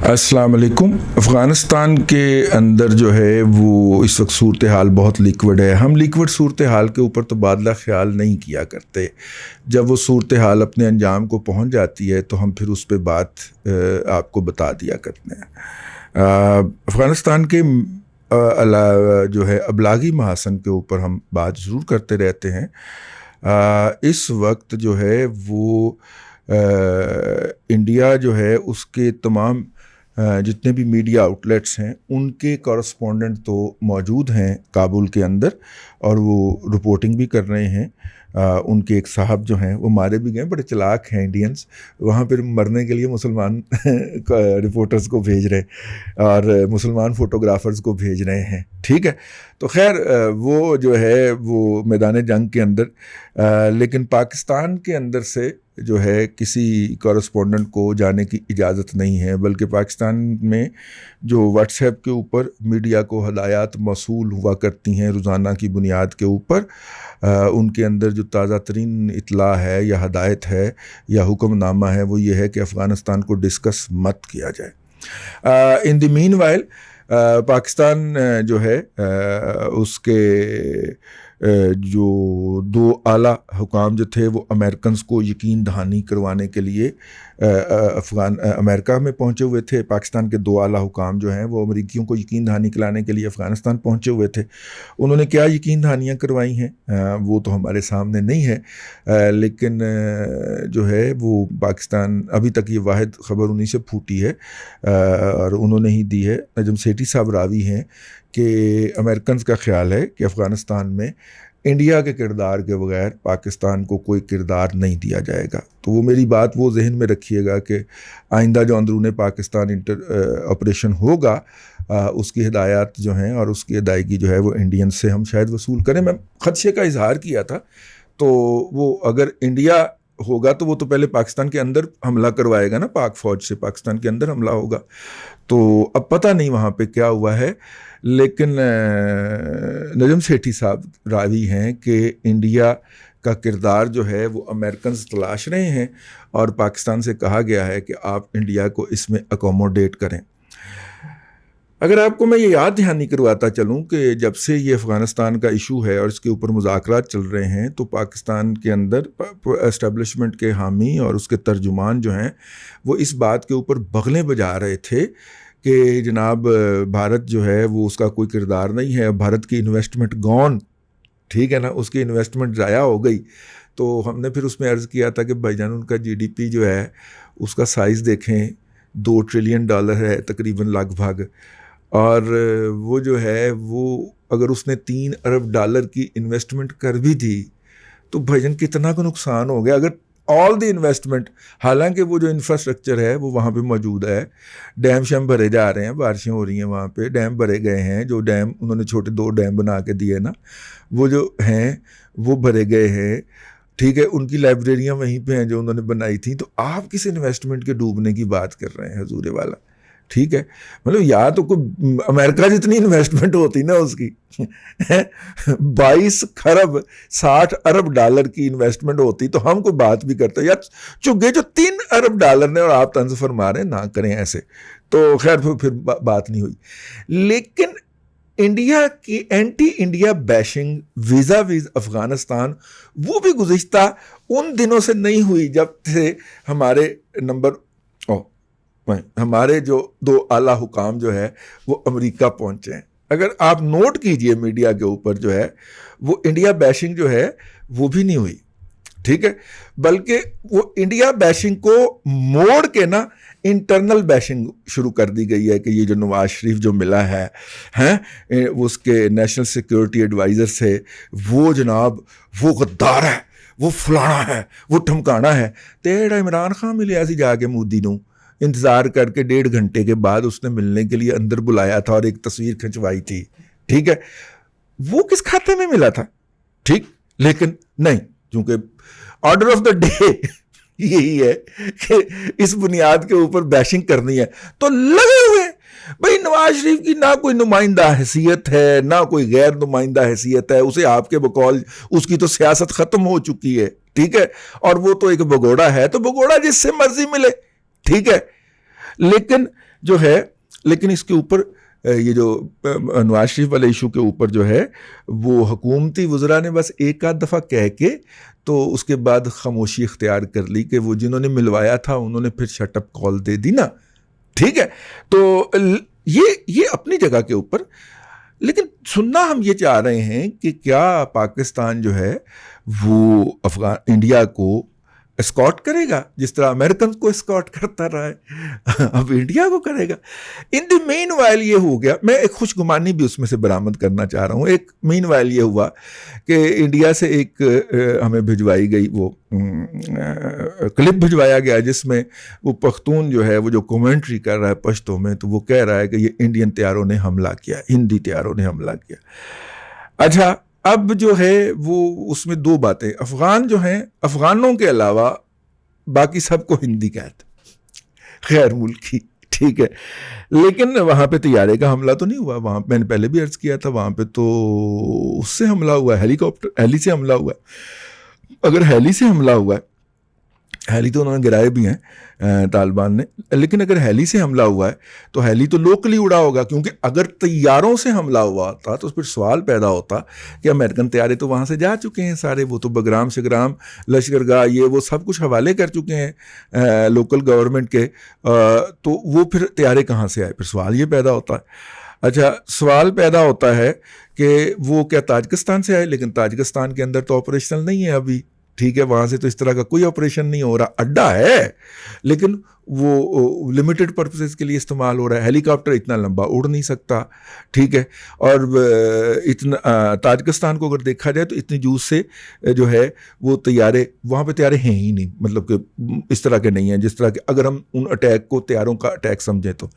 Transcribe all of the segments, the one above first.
अस्सलाम वालेकुम। अफ़गानिस्तान के अंदर जो है वो इस वक्त सूरत हाल बहुत लिक्विड है। हम लिक्विड सूरत हाल के ऊपर तबादला ख्याल नहीं किया करते। जब वो सूरत हाल अपने अंजाम को पहुंच जाती है तो हम फिर उस पर बात आपको बता दिया करते हैं। अफ़गानिस्तान के जो है अबलागी महासन के ऊपर हम बात ज़रूर करते रहते हैं। इस वक्त जो है वो इंडिया जो है उसके तमाम जितने भी मीडिया आउटलेट्स हैं उनके कॉरस्पॉन्डेंट तो मौजूद हैं काबुल के अंदर और वो रिपोर्टिंग भी कर रहे हैं। उनके एक साहब जो हैं वो मारे भी गए, बड़े चालाक हैं इंडियंस, वहाँ पर मरने के लिए मुसलमान रिपोर्टर्स को भेज रहे हैं और मुसलमान फ़ोटोग्राफ़र्स को भेज रहे हैं। ठीक है, तो खैर वो जो है वो मैदान जंग के अंदर, लेकिन पाकिस्तान के अंदर से जो है किसी कॉरस्पॉन्डेंट को जाने की इजाज़त नहीं है, बल्कि पाकिस्तान में जो व्हाट्सएप के ऊपर मीडिया को हदायत मौसूल हुआ करती हैं रोज़ाना की बुनियाद के ऊपर, उनके अंदर जो ताज़ा तरीन इतला है या हदायत है या हुक्मनामा है वो ये है कि अफ़गानिस्तान को डिस्कस मत किया जाए। In the mean while Pakistan जो है उसके जो दो आला हुकाम जो थे वो अमेरिकन्स को यकीन दहानी करवाने के लिए अमेरिका में पहुंचे हुए थे। पाकिस्तान के दो आला हुकाम जो हैं वो अमेरिकियों को यकीन दहानी कराने के लिए अफ़गानिस्तान पहुंचे हुए थे। उन्होंने क्या यकीन दहानियाँ करवाई हैं वो तो हमारे सामने नहीं है, लेकिन जो है वो पाकिस्तान अभी तक ये वाहिद ख़बर उन्हीं से फूटी है और उन्होंने ही दी है। नजम सेठी साहब रावी हैं कि अमेरिकन्स का ख्याल है कि अफ़गानिस्तान में इंडिया के किरदार के बगैर पाकिस्तान को कोई किरदार नहीं दिया जाएगा। तो वो मेरी बात वो जहन में रखिएगा कि आइंदा जो अंदरूनी पाकिस्तान ऑपरेशन होगा उसकी हिदायत जो हैं और उसकी अदायगी जो है वो इंडियन से हम शायद वसूल करें। मैं ख़दशे का इजहार किया था, तो वो अगर इंडिया होगा तो वो तो पहले पाकिस्तान के अंदर हमला करवाएगा ना, पाक फ़ौज से पाकिस्तान के अंदर हमला होगा। तो अब पता नहीं वहाँ पे क्या हुआ है, लेकिन नजम सेठी साहब रावी हैं कि इंडिया का किरदार जो है वो अमेरिकन तलाश रहे हैं और पाकिस्तान से कहा गया है कि आप इंडिया को इसमें अकोमोडेट करें। अगर आपको मैं ये याद दहानी करवाता चलूँ कि जब से ये अफ़गानिस्तान का इशू है और इसके ऊपर मुज़ाकरात चल रहे हैं तो पाकिस्तान के अंदर एस्टेब्लिशमेंट के हामी और उसके तर्जुमान जो हैं वो इस बात के ऊपर बगलें बजा रहे थे कि जनाब भारत जो है वो उसका कोई किरदार नहीं है, भारत की इन्वेस्टमेंट गॉन, ठीक है ना, उसकी इन्वेस्टमेंट ज़ाया हो गई। तो हमने फिर उसमें अर्ज़ किया था कि भाईजान उनका जीडीपी जो है उसका साइज़ देखें, $2 ट्रिलियन है तकरीबन लगभग, और वो जो है वो अगर उसने $3 अरब की इन्वेस्टमेंट कर भी दी तो भाईजान कितना का नुकसान हो गया। अगर ऑल द इन्वेस्टमेंट, हालांकि वो जो इंफ्रास्ट्रक्चर है वो वहाँ पे मौजूद है, डैम शैम भरे जा रहे हैं, बारिशें हो रही हैं, वहाँ पे डैम भरे गए हैं, जो डैम उन्होंने छोटे 2 डैम बना के दिए ना वो जो हैं वो भरे गए हैं, ठीक है, उनकी लाइब्रेरियाँ वहीं पे हैं जो उन्होंने बनाई थी। तो आप किस इन्वेस्टमेंट के डूबने की बात कर रहे हैं हजूरे वाला, ठीक है, मतलब या तो कोई अमेरिका जितनी इन्वेस्टमेंट होती ना उसकी 22 खरब 60 अरब डॉलर की इन्वेस्टमेंट होती तो हम कोई बात भी करते यार, चुगे जो $3 अरब ने और आप तंज फरमा रहे ना करें ऐसे, तो खैर फिर बात नहीं हुई। लेकिन इंडिया की anti India bashing visa Vs Afghanistan वो भी गुज़िश्ता उन दिनों से नहीं हुई जब से हमारे जो 2 आला हुकाम जो है वो अमेरिका पहुंचे हैं। अगर आप नोट कीजिए मीडिया के ऊपर जो है वो इंडिया बैशिंग जो है वो भी नहीं हुई, ठीक है, बल्कि वो इंडिया बैशिंग को मोड़ के ना इंटरनल बैशिंग शुरू कर दी गई है कि ये जो नवाज शरीफ जो मिला है उसके नेशनल सिक्योरिटी एडवाइज़र से, वो जनाब वो गद्दार है, वो फलाना है, वो ठमकाना है। तेरा इमरान खान मिले सी जाके मोदी नूं इंतज़ार करके 1.5 घंटे के बाद उसने मिलने के लिए अंदर बुलाया था और एक तस्वीर खिंचवाई थी, ठीक है, वो किस खाते में मिला था, ठीक, लेकिन नहीं, क्योंकि ऑर्डर ऑफ द डे यही है कि इस बुनियाद के ऊपर बैशिंग करनी है तो लगे हुए भाई नवाज शरीफ की ना कोई नुमाइंदा हैसियत है ना कोई गैर नुमाइंदा हैसियत है, उसे आपके बकौल उसकी तो सियासत ख़त्म हो चुकी है, ठीक है, और वो तो एक भगोड़ा है, तो भगोड़ा जिससे मर्जी मिले, ठीक है, लेकिन जो है। लेकिन इसके ऊपर ये जो नवाज शरीफ वाले इशू के ऊपर जो है वो हुकूमती वज़रा ने बस एक आध दफ़ा कह के तो उसके बाद खामोशी इख्तियार कर ली कि वो जिन्होंने मिलवाया था उन्होंने फिर शटअप कॉल दे दी ना, ठीक है। तो ये अपनी जगह के ऊपर, लेकिन सुनना हम ये चाह रहे हैं कि क्या पाकिस्तान जो है वो इंडिया को एस्कॉर्ट करेगा जिस तरह अमेरिकन को एस्कॉर्ट करता रहा है, अब इंडिया को करेगा। इन द मेन वाइल ये हो गया, मैं एक खुशगुमानी भी उसमें से बरामद करना चाह रहा हूँ। एक मेन वाइल ये हुआ कि इंडिया से एक हमें भिजवाई गई वो क्लिप भिजवाया गया जिसमें वो पख्तून जो है वो जो कमेंट्री कर रहा है पश्तो में, तो वो कह रहा है कि ये इंडियन तैयारों ने हमला किया, हिंदी तैयारों ने हमला किया। अच्छा, अब जो है वो उसमें दो बातें, अफगान जो हैं अफगानों के अलावा बाकी सबको हिंदी कहते गैर मुल्की, ठीक है। लेकिन वहाँ पे तैयारे का हमला तो नहीं हुआ, वहाँ मैंने पहले भी अर्ज किया था, वहाँ पे तो उससे हमला हुआ, हेली से हमला हुआ। अगर हेली से हमला हुआ है, हेली तो उन्होंने गिराए भी हैं तालिबान ने, लेकिन अगर हेली से हमला हुआ है तो हेली तो लोकली उड़ा होगा, क्योंकि अगर तैयारों से हमला हुआ था तो फिर सवाल पैदा होता कि अमेरिकन तैयारे तो वहाँ से जा चुके हैं सारे, वो तो बगराम शगराम लश्करगाह ये वो सब कुछ हवाले कर चुके हैं लोकल गवर्नमेंट के, तो वो फिर तैयारे कहाँ से आए, फिर सवाल ये पैदा होता है। अच्छा, सवाल पैदा होता है कि वो क्या ताजिकिस्तान से आए, लेकिन ताजिकिस्तान के अंदर तो ऑपरेशनल नहीं है अभी, ठीक है, वहाँ से तो इस तरह का कोई ऑपरेशन नहीं हो रहा, अड्डा है लेकिन वो लिमिटेड पर्पसेस के लिए इस्तेमाल हो रहा है। हेलीकॉप्टर इतना लंबा उड़ नहीं सकता, ठीक है। और इतना ताजिकिस्तान को अगर देखा जाए तो इतनी जूस से जो है वो तैयारे, वहाँ पे तैयारे हैं ही नहीं, मतलब कि इस तरह के नहीं हैं जिस तरह के अगर हम उन अटैक को तैयारों का अटैक समझें तो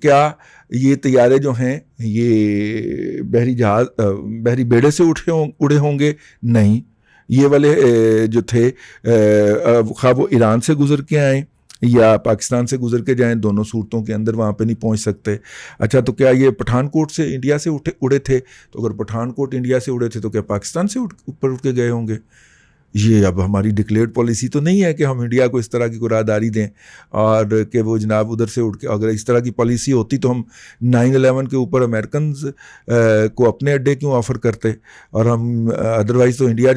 क्या ये तैयारे जो हैं ये बहरी बेड़े से उड़े होंगे? नहीं, ये वाले जो थे खा वो ईरान से गुजर के आए या पाकिस्तान से गुजर के जाएं, दोनों सूरतों के अंदर वहाँ पे नहीं पहुँच सकते। अच्छा, तो क्या ये पठानकोट से इंडिया से उड़े थे? तो अगर पठानकोट इंडिया से उड़े थे तो क्या पाकिस्तान से ऊपर उठ के गए होंगे? ये अब हमारी डिक्लेयर्ड पॉलिसी तो नहीं है कि हम इंडिया को इस तरह की कुरादारी दें और कि वो जनाब उधर से उठ के, अगर इस तरह की पॉलिसी होती तो हम 9/11 के ऊपर अमेरिकन को अपने अड्डे क्यों ऑफ़र करते, और हम अदरवाइज़ तो इंडिया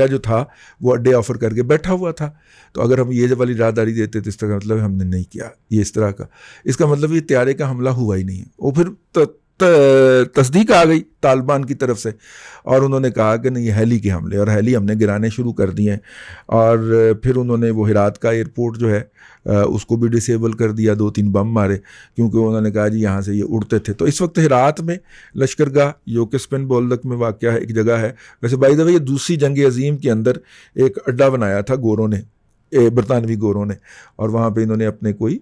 जो था वो अड्डे ऑफ़र करके बैठा हुआ था। तो अगर हम ये वाली राहदारी देते तो इसका मतलब हमने नहीं किया ये इस तरह का, इसका मतलब ये तैयारे का हमला हुआ ही नहीं है। वो फिर तस्दीक आ गई तालिबान की तरफ से और उन्होंने कहा कि नहीं, हेली के हमले, और हेली हमने गिराने शुरू कर दिए हैं। और फिर उन्होंने वो हेरात का एयरपोर्ट जो है उसको भी डिसेबल कर दिया, 2-3 बम मारे, क्योंकि उन्होंने कहा जी यहाँ से ये उड़ते थे। तो इस वक्त हेरात में लश्करगाह जो कि स्पिन बोल्दक में वाक़या है, एक जगह है। वैसे बाय द वे ये दूसरी जंग अजीम के अंदर एक अड्डा बनाया था गोरों ने, बरतानवी गोरों ने, और वहाँ पर इन्होंने अपने कोई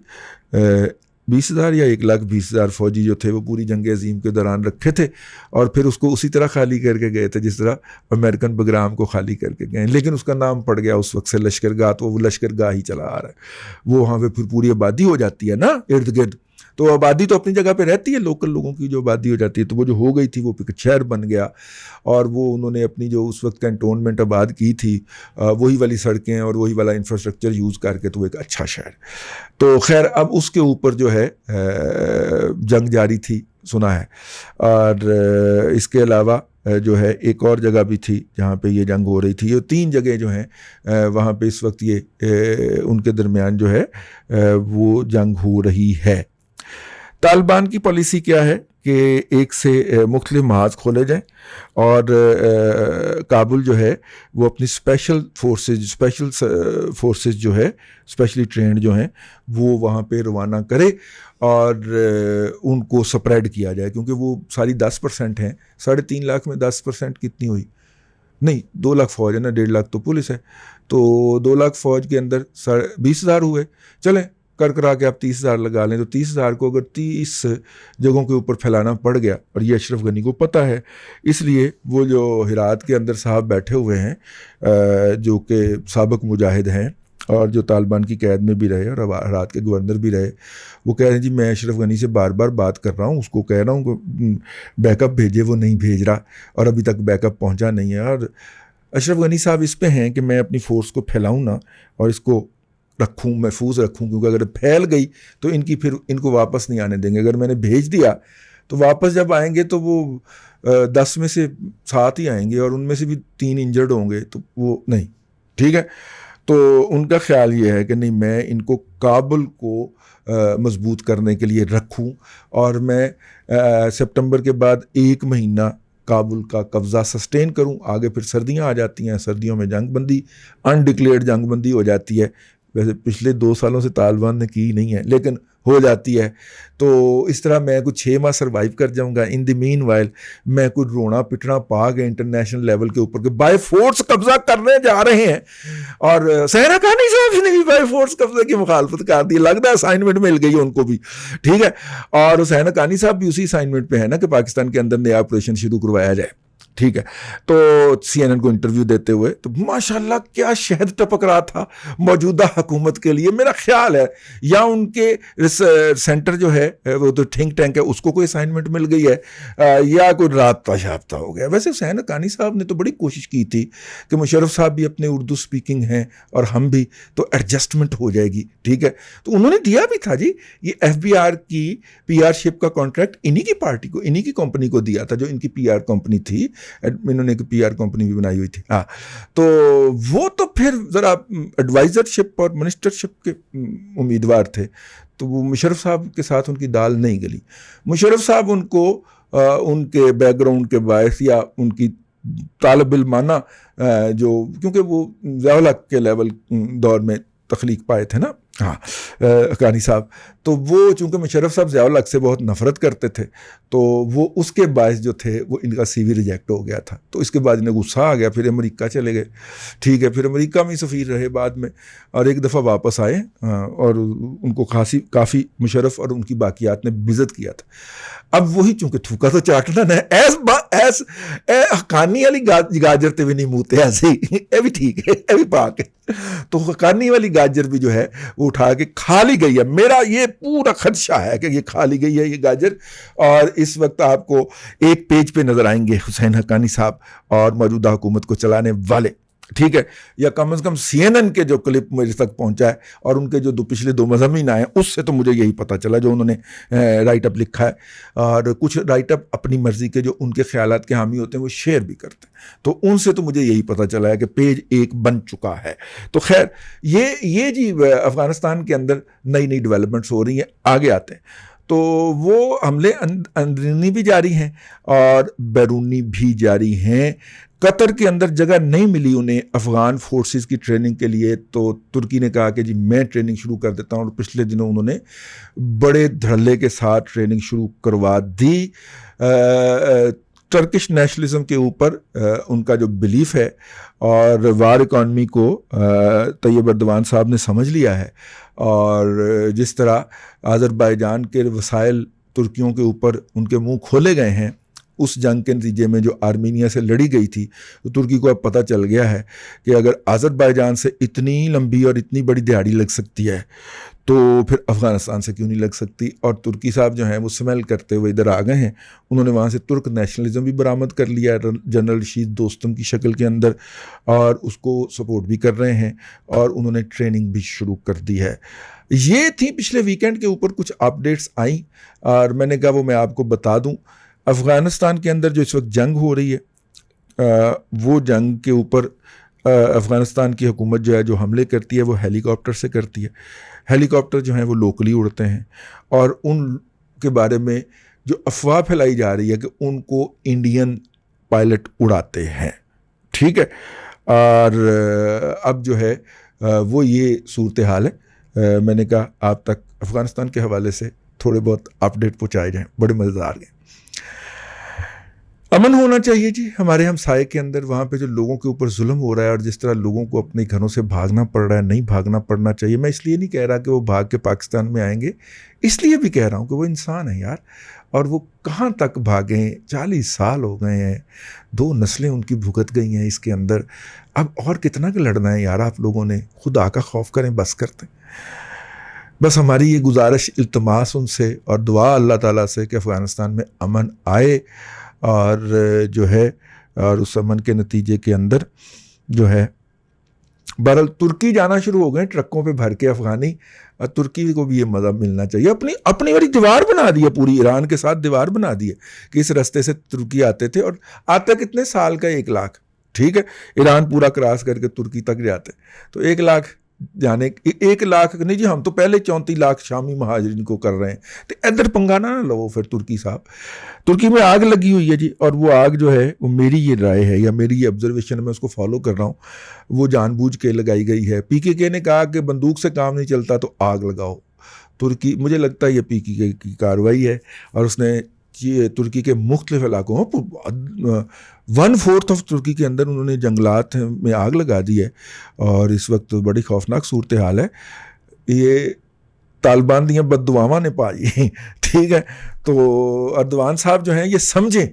20,000 या 1,20,000 फौजी जो थे वो पूरी जंग अजीम के दौरान रखे थे, और फिर उसको उसी तरह खाली करके गए थे जिस तरह अमेरिकन बगराम को खाली करके गए। लेकिन उसका नाम पड़ गया उस वक्त से लश्करगाह, तो वो लश्करगाह ही चला आ रहा है। वो वहाँ पे फिर पूरी आबादी हो जाती है ना इर्द गिर्द, तो आबादी तो अपनी जगह पे रहती है, लोकल लोगों की जो आबादी हो जाती है, तो वो जो हो गई थी वो फिर शहर बन गया। और वो उन्होंने अपनी जो उस वक्त कैंटोनमेंट आबाद की थी वही वाली सड़कें और वही वाला इंफ्रास्ट्रक्चर यूज़ करके तो एक अच्छा शहर। तो खैर अब उसके ऊपर जो है जंग जारी थी सुना है। और इसके अलावा जो है एक और जगह भी थी जहाँ पे ये जंग हो रही थी। ये 3 जगह जो हैं वहाँ पे इस वक्त ये उनके दरमियान जो है वो जंग हो रही है। तालिबान की पॉलिसी क्या है कि एक से मुख्तलिफ महाज खोले जाएं और काबुल जो है वो अपनी स्पेशल फोर्सेस जो है स्पेशली ट्रेंड जो हैं वो वहाँ पे रवाना करे और उनको स्प्रेड किया जाए, क्योंकि वो सारी 10% हैं। 3.5 लाख में 10% कितनी हुई? नहीं, 2 लाख फ़ौज है ना, 1.5 लाख तो पुलिस है, तो 2 लाख फ़ौज के अंदर 20,000 हुए। चलें करा के आप 30,000 लगा लें, तो 30,000 को अगर 30 जगहों के ऊपर फैलाना पड़ गया, और ये अशरफ गनी को पता है, इसलिए वो जो हिरात के अंदर साहब बैठे हुए हैं जो कि साबिक मुजाहिद हैं और जो तालिबान की कैद में भी रहे और हिरात के गवर्नर भी रहे, वो कह रहे हैं जी मैं अशरफ गनी से बार बार बात कर रहा हूँ, उसको कह रहा हूँ बैकअप भेजे, वो नहीं भेज रहा और अभी तक बैकअप पहुँचा नहीं है। और अशरफ गनी साहब इस पे हैं कि मैं अपनी फ़ोर्स को फैलाऊँ ना और इसको रखूं, महफूज रखूं, क्योंकि अगर फैल गई तो इनको वापस नहीं आने देंगे। अगर मैंने भेज दिया तो वापस जब आएंगे तो वो 10 में से 7 ही आएंगे और उनमें से भी 3 इंजर्ड होंगे, तो वो नहीं, ठीक है। तो उनका ख्याल ये है कि नहीं, मैं इनको काबुल को मजबूत करने के लिए रखूं और मैं सितंबर के बाद 1 महीना काबुल का कब्ज़ा सस्टेन करूं। आगे फिर सर्दियां आ जाती हैं, सर्दियों में जंगबंदी, अनडिक्लेयर्ड जंगबंदी हो जाती है। वैसे पिछले 2 सालों से तालिबान ने की नहीं है, लेकिन हो जाती है। तो इस तरह मैं कुछ 6 माह सर्वाइव कर जाऊंगा। इन द मीन वाइल मैं कुछ रोना पिटना पा के इंटरनेशनल लेवल के ऊपर के बाय फोर्स कब्जा करने जा रहे हैं। और सहरा खानी साहब ने भी बाय फोर्स कब्जा की मुखालफत कर दी, लगता है असाइनमेंट मिल गई उनको भी, ठीक है। और सहरा खानी साहब भी उसी असाइनमेंट पे है ना कि पाकिस्तान के अंदर नया ऑपरेशन शुरू करवाया जाए, ठीक है। तो CNN को इंटरव्यू देते हुए तो माशाल्लाह क्या शहद टपक रहा था मौजूदा हुकूमत के लिए। मेरा ख्याल है या उनके सेंटर जो है वो तो थिंक टैंक है, उसको कोई असाइनमेंट मिल गई है या कोई राब्ता शाब्ता हो गया। वैसे हुसैन हक्कानी साहब ने तो बड़ी कोशिश की थी कि मुशर्रफ साहब भी अपने उर्दू स्पीकिंग हैं और हम भी, तो एडजस्टमेंट हो जाएगी, ठीक है। तो उन्होंने दिया भी था जी, ये FBR की PR शिप का कॉन्ट्रैक्ट इन्हीं की पार्टी को, इन्हीं की कंपनी को दिया था, जो इनकी PR कंपनी थी। इन्होंने एक PR कंपनी भी बनाई हुई थी, हाँ। तो वो तो फिर ज़रा एडवाइज़रशिप और मिनिस्टरशिप के उम्मीदवार थे, तो वो मुशर्रफ साहब के साथ उनकी दाल नहीं गली। मुशर्रफ साहब उनको उनके बैकग्राउंड के बायस या उनकी तालब इल्माना जो, क्योंकि वो ज़िया-उल हक के लेवल दौर में तख्लीक पाए थे ना, हाँ, हक्कानी साहब। तो वो चूँकि मुशर्रफ साहब ज़िया-उल हक से बहुत नफ़रत करते थे, तो वो उसके बायस जो थे वो इनका CV रिजेक्ट हो गया था। तो इसके बाद इन्हें गुस्सा आ गया, फिर अमेरिका चले गए, ठीक है। फिर अमेरिका में सफ़ीर रहे बाद में, और एक दफ़ा वापस आए और उनको काफ़ी मुशर्रफ और उनकी बाकियात ने बेइज्जत किया था। अब वही चूँकि थूका तो चाटना है, ऐस हक्कानी वाली गाजर ते भी नहीं मूते ऐसे ही, ये भी ठीक है, ये भी पाक है। तो हक्कानी वाली गाजर भी जो है वो उठा के खा ली गई है। मेरा ये पूरा खदशा है कि ये खा ली गई है ये गाजर। और इस वक्त आपको एक पेज पे नजर आएंगे हुसैन हक्कानी साहब और मौजूदा हुकूमत को चलाने वाले, ठीक है। या कम से कम CNN के जो क्लिप मेरे तक पहुंचा है और उनके जो पिछले 2 मज़ामीन आए हैं, उससे तो मुझे यही पता चला, जो उन्होंने राइटअप लिखा है। और कुछ राइटअप अपनी मर्जी के जो उनके ख्यालात के हामी होते हैं वो शेयर भी करते हैं, तो उनसे तो मुझे यही पता चला है कि पेज 1 बन चुका है। तो खैर ये जी अफ़गानिस्तान के अंदर नई नई डेवलपमेंट्स हो रही हैं। आगे आते हैं तो वो हमले अंदरूनी भी जारी हैं और बैरूनी भी जारी हैं। कतर के अंदर जगह नहीं मिली उन्हें अफ़गान फोर्सेस की ट्रेनिंग के लिए, तो तुर्की ने कहा कि जी मैं ट्रेनिंग शुरू कर देता हूँ, और पिछले दिनों उन्होंने बड़े धड़ल्ले के साथ ट्रेनिंग शुरू करवा दी। टर्किश नेशनलिज्म के ऊपर उनका जो बिलीफ है और वार इकॉनमी को तैयब अर्दवान साहब ने समझ लिया है, और जिस तरह अज़रबैजान के वसाइल तुर्कियों के ऊपर उनके मुंह खोले गए हैं उस जंग के नतीजे में जो आर्मीनिया से लड़ी गई थी, तो तुर्की को अब पता चल गया है कि अगर अज़रबैजान से इतनी लंबी और इतनी बड़ी दिहाड़ी लग सकती है तो फिर अफ़गानिस्तान से क्यों नहीं लग सकती। और तुर्की साहब जो हैं वो स्मेल करते हुए इधर आ गए हैं। उन्होंने वहाँ से तुर्क नेशनलिज्म भी बरामद कर लिया है जनरल रशीद दोस्तम की शक्ल के अंदर, और उसको सपोर्ट भी कर रहे हैं, और उन्होंने ट्रेनिंग भी शुरू कर दी है। ये थी पिछले वीकेंड के ऊपर कुछ अपडेट्स आई, और मैंने कहा वो मैं आपको बता दूँ। अफ़गानिस्तान के अंदर जो इस वक्त जंग हो रही है, वो जंग के ऊपर अफ़गानिस्तान की हुकूमत जो है जो हमले करती है वो हेलीकॉप्टर से करती है। हेलीकॉप्टर जो हैं वो लोकली उड़ते हैं, और उनके बारे में जो अफवाह फैलाई जा रही है कि उनको इंडियन पायलट उड़ाते हैं, ठीक है। और अब जो है वो ये सूरत हाल है। मैंने कहा आप तक अफ़गानिस्तान के हवाले से थोड़े बहुत अपडेट पहुँचाए जाएँ, बड़े मज़ेदार हैं। अमन होना चाहिए जी हमारे हमसाये के अंदर, वहाँ पे जो लोगों के ऊपर जुल्म हो रहा है और जिस तरह लोगों को अपने घरों से भागना पड़ रहा है, नहीं भागना पड़ना चाहिए। मैं इसलिए नहीं कह रहा कि वो भाग के पाकिस्तान में आएंगे, इसलिए भी कह रहा हूँ कि वो इंसान है यार, और वो कहाँ तक भागें। 40 साल हो गए हैं, 2 नस्लें उनकी भुगत गई हैं इसके अंदर, अब और कितना का लड़ना है यार। आप लोगों ने खुदा का खौफ करें, बस करते हैं। बस हमारी ये गुजारिश, इल्तमास उनसे और दुआ अल्लाह ताला से कि अफ़गानिस्तान में अमन आए, और जो है और उस अमन के नतीजे के अंदर जो है बहरहाल तुर्की जाना शुरू हो गए ट्रकों पे भर के अफगानी, और तुर्की को भी ये मज़ा मिलना चाहिए। अपनी अपनी वाली दीवार बना दी है, पूरी ईरान के साथ दीवार बना दी है कि इस रास्ते से तुर्की आते थे, और आता कितने साल का 1 लाख, ठीक है, ईरान पूरा क्रॉस करके तुर्की तक जाते, तो 1 लाख जाने, 1 लाख नहीं जी, हम तो पहले 34 लाख शामी महाजरीन को कर रहे हैं, तो इधर पंगा ना लो फिर तुर्की साहब। तुर्की में आग लगी हुई है जी, और वो आग जो है वो मेरी ये राय है या मेरी ये ऑब्जर्वेशन, मैं उसको फॉलो कर रहा हूँ, वो जानबूझ के लगाई गई है। PKK ने कहा कि बंदूक से काम नहीं चलता तो आग लगाओ। तुर्की, मुझे लगता है ये PKK की कार्रवाई है, और उसने ये तुर्की के मुख्तलिफ इलाकों में 1/4 ऑफ तुर्की के अंदर उन्होंने जंगलात में आग लगा दी है, और इस वक्त बड़ी खौफनाक सूरत हाल है। ये तालिबान दियाँ बददुआवां ने पाई ठीक है, तो अर्दवान साहब जो हैं ये समझें,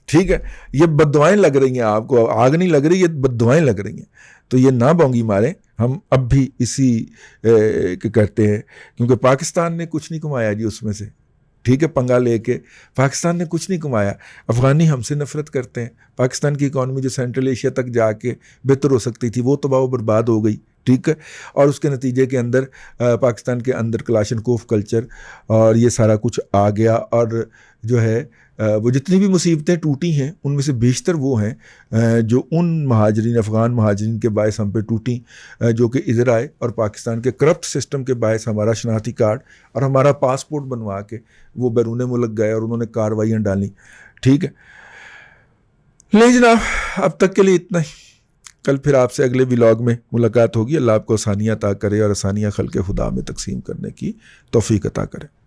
ठीक है, ये बददुआएं लग रही हैं आपको, आग नहीं लग रही, ये बददुआएं लग रही हैं, तो ये ना बोंगी मारें। हम अब भी इसी करते हैं, क्योंकि पाकिस्तान ने कुछ नहीं कमाया जी उसमें से, ठीक है, पंगा लेके पाकिस्तान ने कुछ नहीं कमाया। अफ़गानी हमसे नफरत करते हैं। पाकिस्तान की इकॉनमी जो सेंट्रल एशिया तक जाके बेहतर हो सकती थी वो तबाह बर्बाद हो गई, ठीक है, और उसके नतीजे के अंदर पाकिस्तान के अंदर क्लाशनकोफ कल्चर और ये सारा कुछ आ गया, और जो है वो जितनी भी मुसीबतें टूटी हैं उनमें से बेशतर वो हैं जो उन महाजरीन, अफ़गान महाजरीन के बायस हम पे टूटी, जो कि इधर आए और पाकिस्तान के करप्ट सिस्टम के बायस हमारा शनाख्ती कार्ड और हमारा पासपोर्ट बनवा के वो बैरून मुल्क गए और उन्होंने कार्रवाइयाँ डाली, ठीक है। ले जनाब, अब तक के लिए इतना ही। कल फिर आपसे अगले व्लॉग में मुलाकात होगी। अल्लाह आपको आसानियाँ अता करे और आसानियाँ खल्क़े खुदा में तकसीम करने की तौफ़ीक अता करे।